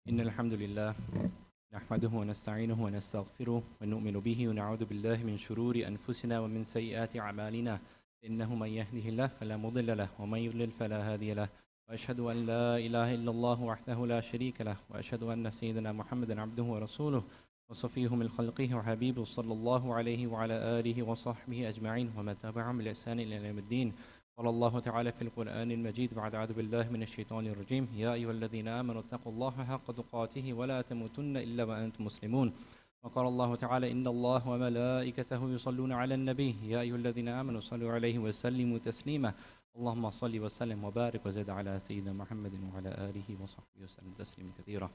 إن الحمد لله نحمده ونستعينه ونستغفره ونؤمن به ونعوذ بالله من شرور أنفسنا ومن سيئات أعمالنا إنه من يهده الله فلا مضل له ومن يضلل فلا هادي له وأشهد أن لا إله إلا الله وحده لا شريك له وأشهد أن سيدنا محمدا عبده ورسوله وصفيه من خلقه وحبيبه صلى الله عليه وعلى آله وصحبه أجمعين ومن تبعهم بإحسان إلى يوم الدين. قال الله تعالى في القرآن المجيد بعد أعوذ بالله من الشيطان الرجيم يا أيها الذين آمنوا اتقوا الله حق تقاته ولا تموتن إلا وأنتم مسلمون. وقال الله تعالى إن الله وملائكته يصلون على النبي يا أيها الذين آمنوا صلوا عليه وسلموا تسليما اللهم صل وسلم وبارك وزد على سيدنا محمد وعلى آله وصحبه وسلم تسليما كثيرا.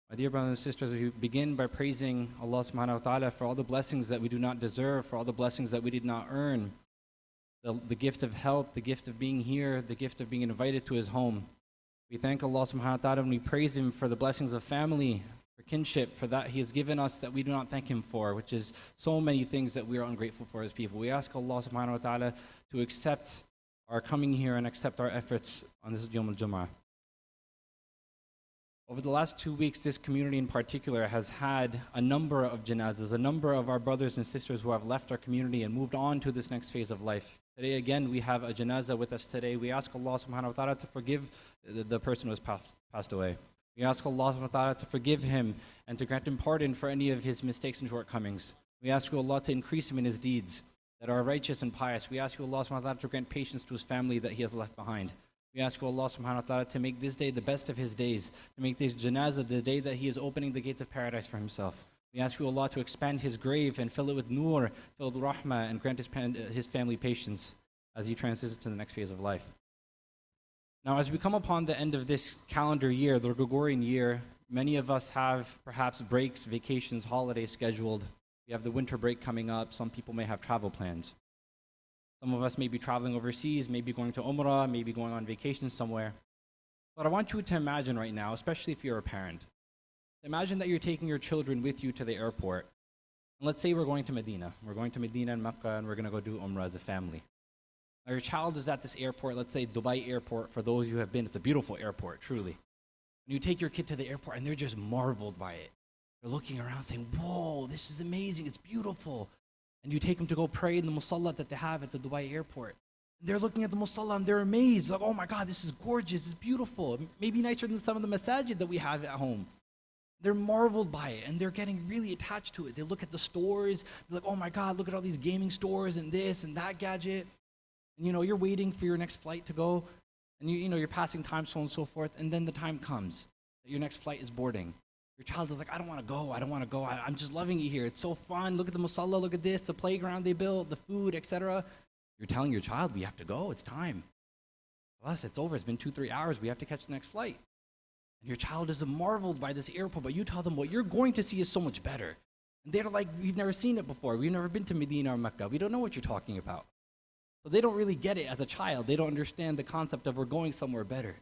My dear brothers and sisters, we begin by praising Allah subhanahu wa ta'ala for all the blessings that we do not deserve, for all the blessings that we did not earn. The gift of health, the gift of being here, the gift of being invited to His home. We thank Allah subhanahu wa ta'ala and we praise Him for the blessings of family, for kinship, for that He has given us that we do not thank Him for, which is so many things that we are ungrateful for as people. We ask Allah subhanahu wa ta'ala to accept our coming here and accept our efforts on this Yawm al-Jum'ah. Over the last 2 weeks, this community in particular has had a number of janazas, a number of our brothers and sisters who have left our community and moved on to this next phase of life. Today again, we have a janaza with us today. We ask Allah subhanahu wa ta'ala to forgive the person who has passed away. We ask Allah subhanahu wa ta'ala to forgive him and to grant him pardon for any of his mistakes and shortcomings. We ask you Allah to increase him in his deeds that are righteous and pious. We ask you Allah subhanahu wa ta'ala to grant patience to his family that he has left behind. We ask you Allah subhanahu wa ta'ala to make this day the best of his days, to make this janazah the day that he is opening the gates of paradise for himself. We ask you Allah to expand his grave and fill it with nur, fill it with rahmah, and grant his family patience as he transitions to the next phase of life. Now, as we come upon the end of this calendar year, the Gregorian year, many of us have perhaps breaks, vacations, holidays scheduled. We have the winter break coming up. Some people may have travel plans. Some of us may be traveling overseas, maybe going to Umrah, maybe going on vacation somewhere. But I want you to imagine right now, especially if you're a parent, imagine that you're taking your children with you to the airport. And let's say we're going to Medina. We're going to Medina and Mecca, and we're going to go do Umrah as a family. Now, your child is at this airport, let's say Dubai airport. For those who have been, it's a beautiful airport, truly. And you take your kid to the airport, and they're just marveled by it. They're looking around saying, whoa, this is amazing, it's beautiful. And you take them to go pray in the musalla that they have at the Dubai airport. And they're looking at the musalla, and they're amazed. Like, oh my God, this is gorgeous, it's beautiful. Maybe nicer than some of the masajid that we have at home. They're marveled by it, and they're getting really attached to it. They look at the stores, they're like, oh my God, look at all these gaming stores and this and that gadget. And you're waiting for your next flight to go, and you're passing time, so on and so forth, and then the time comes that your next flight is boarding. Your child is like, I don't want to go, I'm just loving it here. It's so fun, look at the musalla, look at this, the playground they built, the food, etc. You're telling your child, we have to go, it's time. Plus, it's over, it's been 2-3 hours, we have to catch the next flight. And your child is marveled by this airport, but you tell them what you're going to see is so much better. And they're like, we've never seen it before, we've never been to Medina or Mecca, we don't know what you're talking about. So they don't really get it as a child, they don't understand the concept of we're going somewhere better.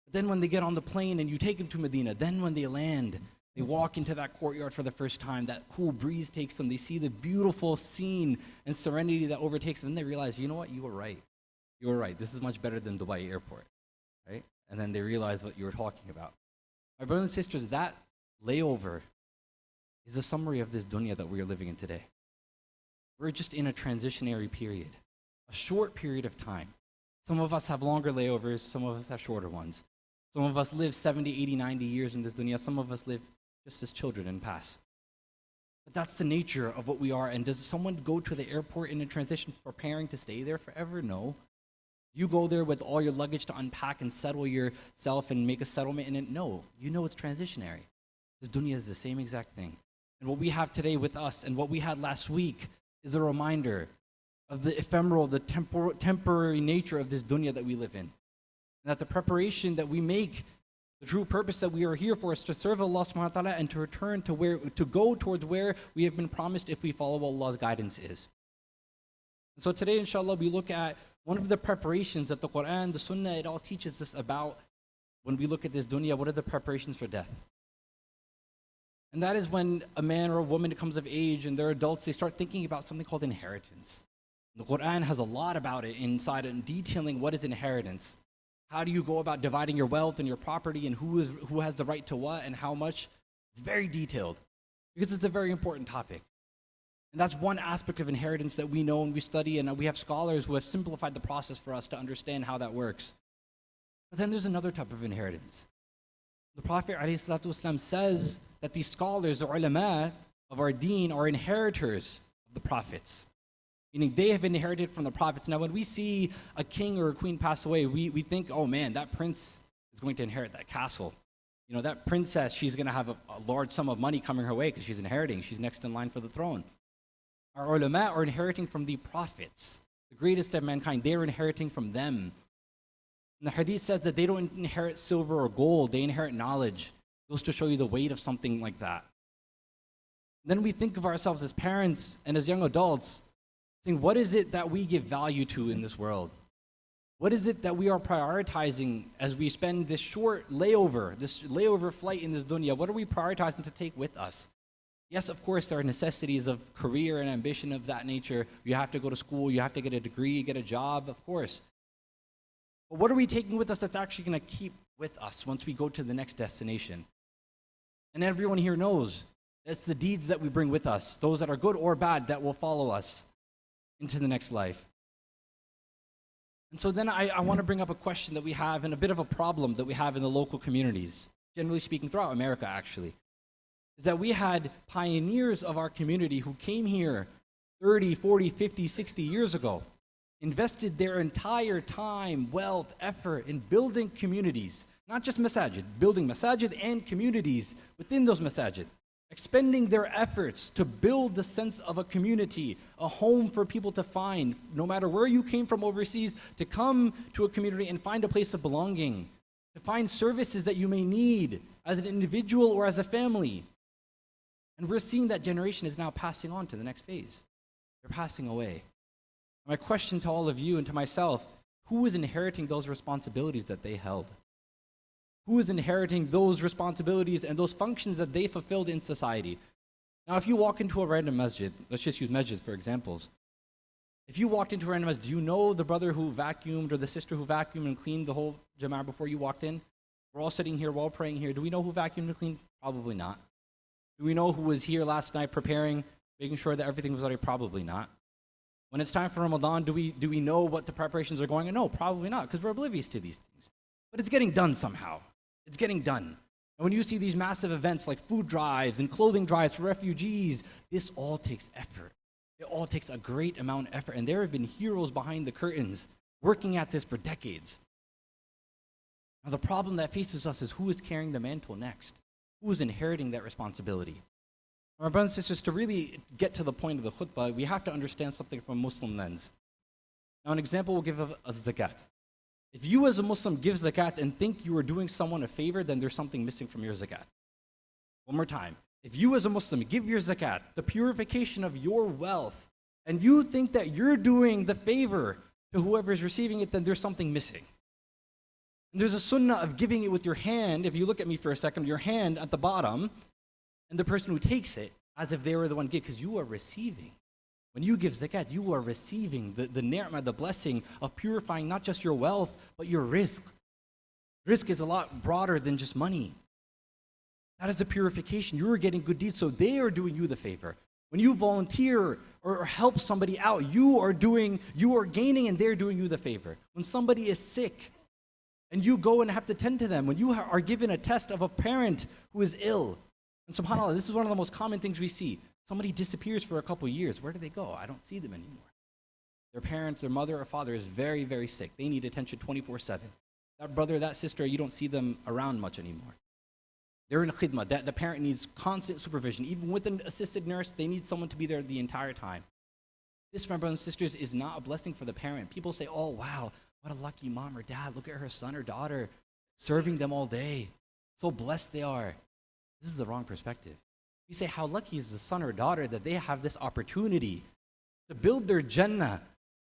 But then when they get on the plane and you take them to Medina, then when they land, they walk into that courtyard for the first time, that cool breeze takes them, they see the beautiful scene and serenity that overtakes them, and they realize, you know what, you were right, this is much better than Dubai airport, right? And then they realize what you were talking about. My brothers and sisters, that layover is a summary of this dunya that we are living in today. We're just in a transitionary period, a short period of time. Some of us have longer layovers, some of us have shorter ones. Some of us live 70, 80, 90 years in this dunya. Some of us live just as children and pass. But that's the nature of what we are. And does someone go to the airport in a transition preparing to stay there forever? No. You go there with all your luggage to unpack and settle yourself and make a settlement in it? No. You know it's transitionary. This dunya is the same exact thing. And what we have today with us and what we had last week is a reminder of the ephemeral, the temporary nature of this dunya that we live in. And that the preparation that we make, the true purpose that we are here for is to serve Allah subhanahu wa ta'ala and to return to go towards where we have been promised if we follow what Allah's guidance is. And so today, inshallah, we look at one of the preparations that the Quran, the Sunnah, it all teaches us about when we look at this dunya. What are the preparations for death? And that is when a man or a woman comes of age and they're adults, they start thinking about something called inheritance. The Quran has a lot about it inside and detailing what is inheritance. How do you go about dividing your wealth and your property and who has the right to what and how much? It's very detailed because it's a very important topic. And that's one aspect of inheritance that we know and we study, and we have scholars who have simplified the process for us to understand how that works. But then there's another type of inheritance. The Prophet ﷺ says that these scholars, the ulama of our deen, are inheritors of the prophets. Meaning they have inherited from the prophets. Now when we see a king or a queen pass away, we think, oh man, that prince is going to inherit that castle. You know, that princess, she's going to have a large sum of money coming her way because she's inheriting. She's next in line for the throne. Our ulama are inheriting from the prophets, the greatest of mankind. They're inheriting from them. And the hadith says that they don't inherit silver or gold, they inherit knowledge. It goes to show you the weight of something like that. Then we think of ourselves as parents and as young adults, saying, what is it that we give value to in this world? What is it that we are prioritizing as we spend this short layover, this layover flight in this dunya? What are we prioritizing to take with us? Yes, of course, there are necessities of career and ambition of that nature. You have to go to school, you have to get a degree, get a job, of course. But what are we taking with us that's actually going to keep with us once we go to the next destination? And everyone here knows it's the deeds that we bring with us, those that are good or bad, that will follow us into the next life. And so then I want to bring up a question that we have and a bit of a problem that we have in the local communities, generally speaking throughout America actually, is that we had pioneers of our community who came here 30, 40, 50, 60 years ago, invested their entire time, wealth, effort in building communities, not just masajid, building masajid and communities within those masajid, expending their efforts to build the sense of a community, a home for people to find, no matter where you came from overseas, to come to a community and find a place of belonging, to find services that you may need as an individual or as a family. And we're seeing that generation is now passing on to the next phase. They're passing away. My question to all of you and to myself, who is inheriting those responsibilities that they held? Who is inheriting those responsibilities and those functions that they fulfilled in society? Now, if you walk into a random masjid, let's just use masjids for examples. If you walked into a random masjid, do you know the brother who vacuumed or the sister who vacuumed and cleaned the whole jama'ah before you walked in? We're all sitting here, we're all praying here. Do we know who vacuumed and cleaned? Probably not. Do we know who was here last night preparing, making sure that everything was ready? Probably not. When it's time for Ramadan, do we know what the preparations are going on? No, probably not, because we're oblivious to these things. But it's getting done somehow. It's getting done. And when you see these massive events like food drives and clothing drives for refugees, this all takes effort. It all takes a great amount of effort. And there have been heroes behind the curtains working at this for decades. Now the problem that faces us is who is carrying the mantle next? Who is inheriting that responsibility? My brothers and sisters, to really get to the point of the khutbah, we have to understand something from a Muslim lens. Now, an example we'll give of zakat. If you as a Muslim give zakat and think you are doing someone a favor, then there's something missing from your zakat. One more time. If you as a Muslim give your zakat, the purification of your wealth, and you think that you're doing the favor to whoever is receiving it, then there's something missing. And there's a sunnah of giving it with your hand. If you look at me for a second, your hand at the bottom, and the person who takes it as if they were the one giving, because you are receiving. When you give zakat, you are receiving the ni'mah, the blessing of purifying not just your wealth, but your rizq. Rizq is a lot broader than just money. That is the purification. You are getting good deeds, so they are doing you the favor. When you volunteer or help somebody out, you are gaining and they're doing you the favor. When somebody is sick and you go and have to tend to them, when you are given a test of a parent who is ill, and subhanAllah, this is one of the most common things we see. Somebody disappears for a couple of years. Where do they go? I don't see them anymore. Their parents, their mother or father is very, very sick. They need attention 24/7. That brother, that sister, you don't see them around much anymore. They're in a khidmah. The parent needs constant supervision. Even with an assisted nurse, they need someone to be there the entire time. This, my brothers and sisters, is not a blessing for the parent. People say, oh, wow, what a lucky mom or dad. Look at her son or daughter serving them all day. So blessed they are. This is the wrong perspective. You say, how lucky is the son or daughter that they have this opportunity to build their Jannah,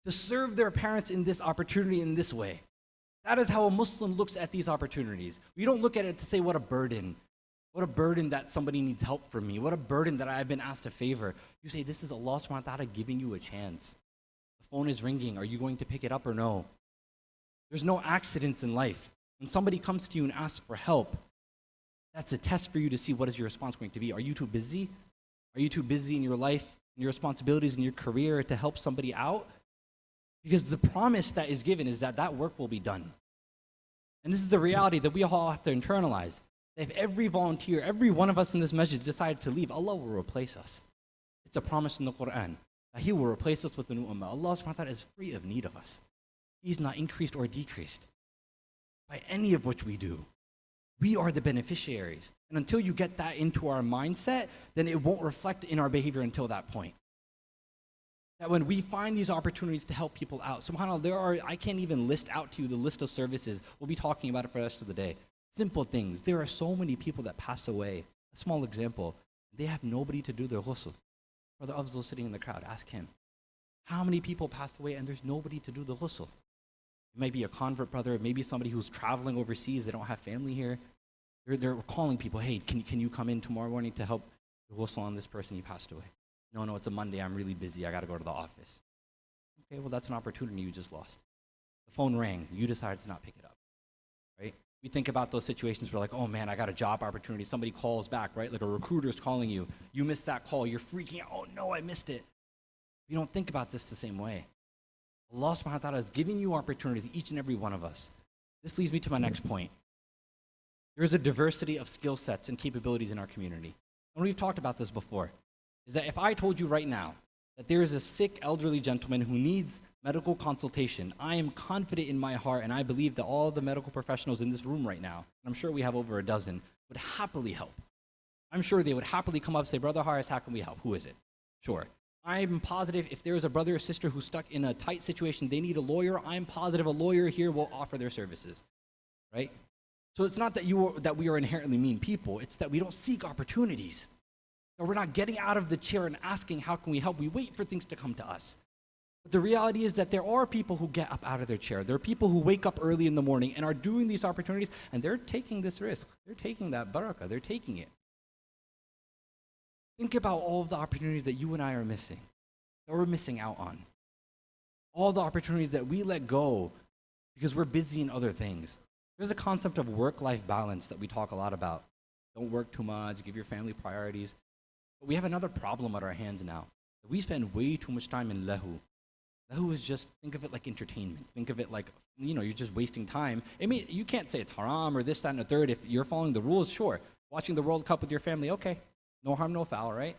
to serve their parents in this opportunity in this way. That is how a Muslim looks at these opportunities. We don't look at it to say, what a burden. What a burden that somebody needs help from me. What a burden that I have been asked to favor. You say, this is Allah subhanahu wa ta'ala giving you a chance. The phone is ringing. Are you going to pick it up or no? There's no accidents in life. When somebody comes to you and asks for help, that's a test for you to see what is your response going to be. Are you too busy? Are you too busy in your life, in your responsibilities, in your career to help somebody out? Because the promise that is given is that that work will be done. And this is the reality that we all have to internalize. If every volunteer, every one of us in this masjid decided to leave, Allah will replace us. It's a promise in the Quran that He will replace us with a new ummah. Allah subhanahu wa ta'ala is free of need of us. He's not increased or decreased by any of which we do. We are the beneficiaries. And until you get that into our mindset, then it won't reflect in our behavior until that point. That when we find these opportunities to help people out, subhanAllah, I can't even list out to you the list of services. We'll be talking about it for the rest of the day. Simple things. There are so many people that pass away. A small example, they have nobody to do their ghusl. Brother Afzal sitting in the crowd, ask him. How many people passed away and there's nobody to do the ghusl? It might be a convert brother, it may be somebody who's traveling overseas, they don't have family here. They're calling people, hey, can you come in tomorrow morning to help the ghusl on this person, he passed away. No, it's a Monday, I'm really busy, I gotta go to the office. Okay, well that's an opportunity you just lost. The phone rang, you decided to not pick it up, right? We think about those situations where like, oh man, I got a job opportunity, somebody calls back, right? Like a recruiter's calling you, you missed that call, you're freaking out, oh no, I missed it. We don't think about this the same way. Allah subhanahu wa ta'ala is giving you opportunities, each and every one of us. This leads me to my next point. There's a diversity of skill sets and capabilities in our community. And we've talked about this before, is that if I told you right now that there is a sick elderly gentleman who needs medical consultation, I am confident in my heart and I believe that all the medical professionals in this room right now, and I'm sure we have over a dozen, would happily help. I'm sure they would happily come up and say, Brother Haris, how can we help? Who is it? Sure. I'm positive if there is a brother or sister who's stuck in a tight situation, they need a lawyer, I'm positive a lawyer here will offer their services, right? So it's not that we are inherently mean people, it's that we don't seek opportunities. That we're not getting out of the chair and asking, how can we help? We wait for things to come to us. But the reality is that there are people who get up out of their chair. There are people who wake up early in the morning and are doing these opportunities, and they're taking this risk. They're taking that barakah. They're taking it. Think about all of the opportunities that you and I are missing, that we're missing out on. All the opportunities that we let go because we're busy in other things. There's a concept of work-life balance that we talk a lot about. Don't work too much, give your family priorities. But we have another problem on our hands now. We spend way too much time in lahu. Lahu is just, think of it like entertainment. Think of it like, you're just wasting time. I mean, you can't say it's haram or this, that, and the third. If you're following the rules, sure. Watching the World Cup with your family, okay. No harm, no foul, right?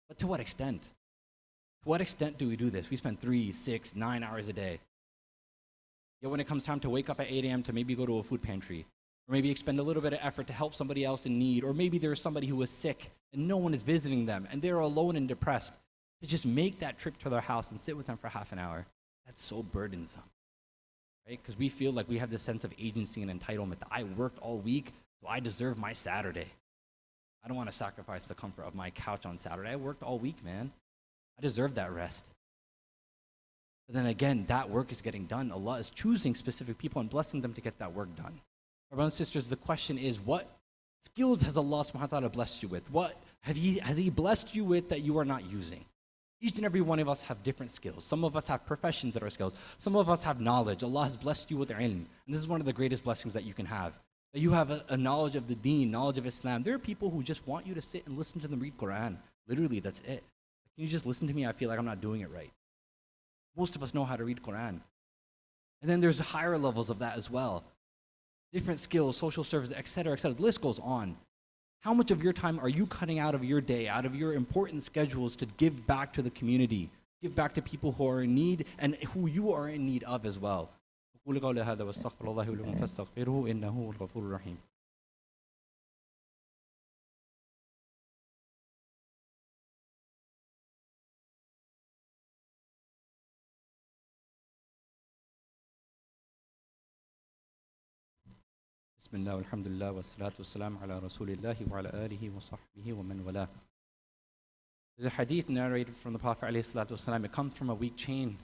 But to what extent? To what extent do we do this? We spend 3, 6, 9 hours a day. Yet when it comes time to wake up at 8 a.m. to maybe go to a food pantry, or maybe expend a little bit of effort to help somebody else in need, or maybe there's somebody who is sick and no one is visiting them, and they're alone and depressed, to just make that trip to their house and sit with them for half an hour, that's so burdensome, right? Because we feel like we have this sense of agency and entitlement that I worked all week, so I deserve my Saturday. I don't want to sacrifice the comfort of my couch on Saturday. I worked all week, man. I deserve that rest. But then again, that work is getting done. Allah is choosing specific people and blessing them to get that work done. My brothers and sisters, the question is, what skills has Allah subhanahu wa ta'ala blessed you with? What has He blessed you with that you are not using? Each and every one of us have different skills. Some of us have professions that are skills. Some of us have knowledge. Allah has blessed you with ilm. And this is one of the greatest blessings that you can have. That you have a knowledge of the deen, knowledge of Islam. There are people who just want you to sit and listen to them read Quran. Literally, that's it. Can you just listen to me? I feel like I'm not doing it right. Most of us know how to read Quran. And then there's higher levels of that as well. Different skills, social service, etc., etc. The list goes on. How much of your time are you cutting out of your day, out of your important schedules to give back to the community, give back to people who are in need and who you are in need of as well? أقول قولي هذا واستغفر الله لي ولكم فاستغفروه إنه هو الغفور الرحيم. بسم الله والحمد لله والصلاة والسلام على رسول الله وعلى آله وصحبه ومن والاه. There's a hadith narrated from the Prophet ﷺ. It comes from a weak chain,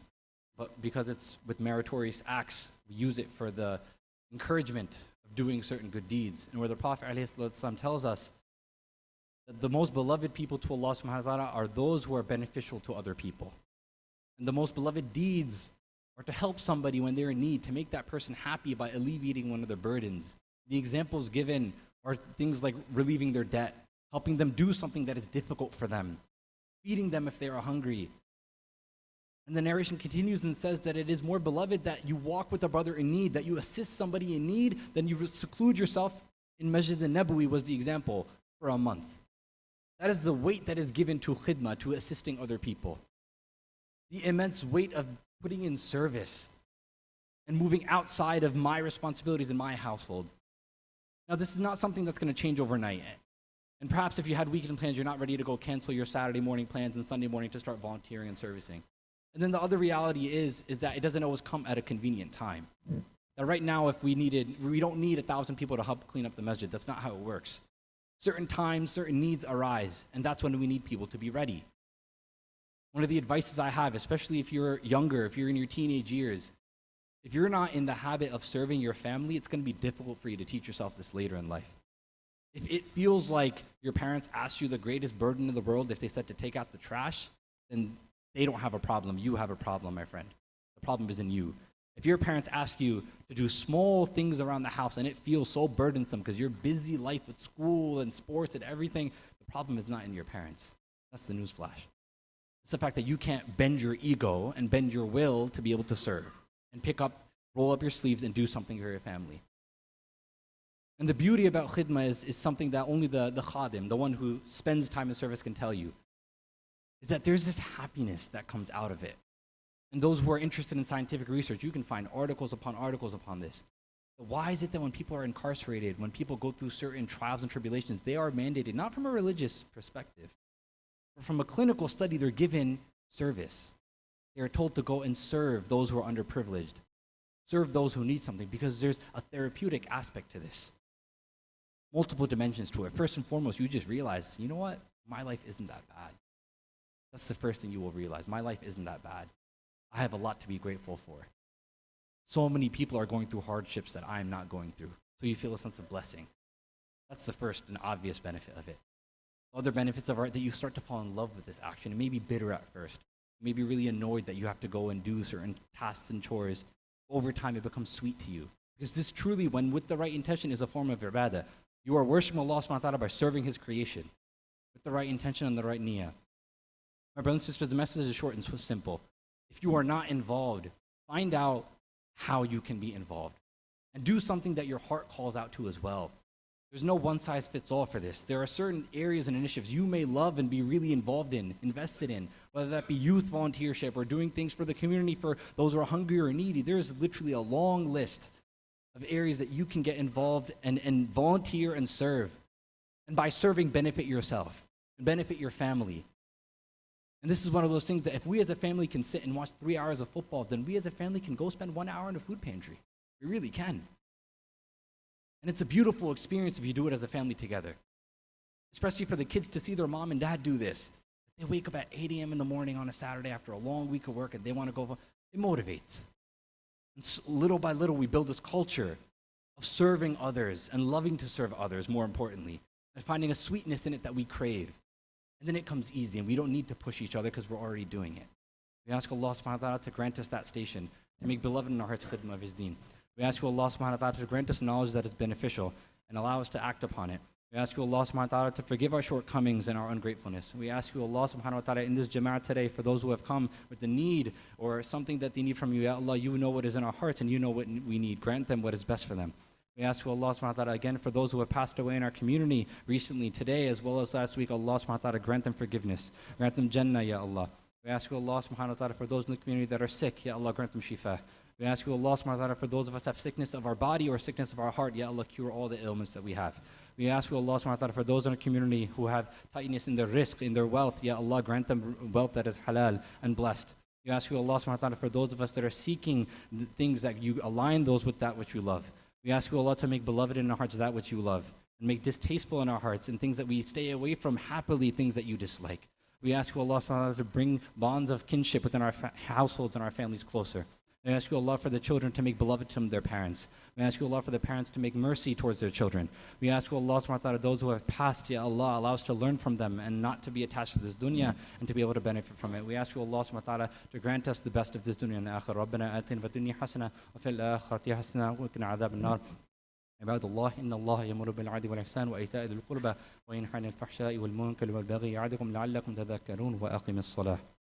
but because it's with meritorious acts, we use it for the encouragement of doing certain good deeds. And where the Prophet ﷺ tells us that the most beloved people to Allah subhanahu wa ta'ala are those who are beneficial to other people. And the most beloved deeds or to help somebody when they're in need, to make that person happy by alleviating one of their burdens. The examples given are things like relieving their debt, helping them do something that is difficult for them, feeding them if they are hungry. And the narration continues and says that it is more beloved that you walk with a brother in need, that you assist somebody in need, than you seclude yourself in Masjid al-Nabawi was the example for a month. That is the weight that is given to khidmah, to assisting other people. The immense weight of putting in service and moving outside of my responsibilities in my household. Now, this is not something that's going to change overnight. And perhaps if you had weekend plans, you're not ready to go cancel your Saturday morning plans and Sunday morning to start volunteering and servicing. And then the other reality is that it doesn't always come at a convenient time. That right now, if we don't need 1,000 people to help clean up the masjid. That's not how it works. Certain times, certain needs arise, and that's when we need people to be ready. One of the advices I have, especially if you're younger, if you're in your teenage years, if you're not in the habit of serving your family, it's going to be difficult for you to teach yourself this later in life. If it feels like your parents asked you the greatest burden in the world, if they said to take out the trash, then they don't have a problem. You have a problem, my friend. The problem is in you. If your parents ask you to do small things around the house and it feels so burdensome because you're busy life with school and sports and everything, the problem is not in your parents. That's the newsflash. It's the fact that you can't bend your ego and bend your will to be able to serve and roll up your sleeves and do something for your family. And the beauty about khidmah is something that only the khadim, the one who spends time in service, can tell you, is that there's this happiness that comes out of it. And those who are interested in scientific research, you can find articles upon this. But why is it that when people are incarcerated, when people go through certain trials and tribulations, they are mandated, not from a religious perspective, but from a clinical study, they're given service. They are told to go and serve those who are underprivileged, serve those who need something, because there's a therapeutic aspect to this. Multiple dimensions to it. First and foremost, you just realize, you know what? My life isn't that bad. That's the first thing you will realize. My life isn't that bad. I have a lot to be grateful for. So many people are going through hardships that I am not going through. So you feel a sense of blessing. That's the first and obvious benefit of it. Other benefits of art, that you start to fall in love with this action. It may be bitter at first. You may be really annoyed that you have to go and do certain tasks and chores. Over time, it becomes sweet to you. Because this truly, when with the right intention, is a form of ibadah. You are worshiping Allah subhanahu wa ta'ala by serving His creation with the right intention and the right niyyah. My brothers and sisters, the message is short and simple. If you are not involved, find out how you can be involved. And do something that your heart calls out to as well. There's no one-size-fits-all for this. There are certain areas and initiatives you may love and be really involved in, invested in, whether that be youth volunteership or doing things for the community for those who are hungry or needy. There's literally a long list of areas that you can get involved and volunteer and serve. And by serving, benefit yourself and benefit your family. And this is one of those things that if we as a family can sit and watch 3 hours of football, then we as a family can go spend 1 hour in a food pantry. We really can. And it's a beautiful experience if you do it as a family together. Especially for the kids to see their mom and dad do this. They wake up at 8 a.m. in the morning on a Saturday after a long week of work and they want to go. It motivates. And little by little, we build this culture of serving others and loving to serve others, more importantly, and finding a sweetness in it that we crave. And then it comes easy, and we don't need to push each other because we're already doing it. We ask Allah subhanahu wa ta'ala to grant us that station, to make beloved in our hearts khidmah of His deen. We ask you, Allah subhanahu wa ta'ala, to grant us knowledge that is beneficial and allow us to act upon it. We ask you, Allah subhanahu wa ta'ala, to forgive our shortcomings and our ungratefulness. We ask you, Allah subhanahu wa ta'ala, in this jama'ah today, for those who have come with the need or something that they need from you, Ya Allah, you know what is in our hearts and you know what we need. Grant them what is best for them. We ask you, Allah subhanahu wa ta'ala, again, for those who have passed away in our community recently, today, as well as last week, Allah subhanahu wa ta'ala, grant them forgiveness. Grant them Jannah, Ya Allah. We ask you, Allah subhanahu wa ta'ala, for those in the community that are sick, Ya Allah, grant them shifa. We ask you, Allah subhanahu wa ta'ala, for those of us who have sickness of our body or sickness of our heart, Ya Allah, cure all the ailments that we have. We ask you, Allah subhanahu wa ta'ala, for those in our community who have tightness in their rizq, in their wealth, Ya Allah, grant them wealth that is halal and blessed. We ask you, Allah subhanahu wa ta'ala, for those of us that are seeking the things that you align those with that which you love. We ask you, Allah, to make beloved in our hearts that which you love, and make distasteful in our hearts and things that we stay away from happily, things that you dislike. We ask you, Allah subhanahu wa ta'ala, to bring bonds of kinship within our households and our families closer. We ask you, Allah, for the children to make beloved to their parents. We ask you, Allah, for the parents to make mercy towards their children. We ask you, Allah, subhanahu wa ta'ala, those who have passed, Ya Allah, allow us to learn from them and not to be attached to this dunya and to be able to benefit from it. We ask you, Allah, subhanahu wa ta'ala, to grant us the best of this dunya and akhir. رَبَّنَا آتِنَا فِي الدُّنْيَا حَسَنَةً وَفِي الْآخِرَةِ حَسَنَةً وَقِنَا عَذَابَ النَّارِ. عباد الله إن الله يأمر بالعدل والإحسان وإيتاء ذي القربى وينهى عن الفحشاء والمنكر والبغي يعظكم لعلكم تذكرون وأقم الصلاة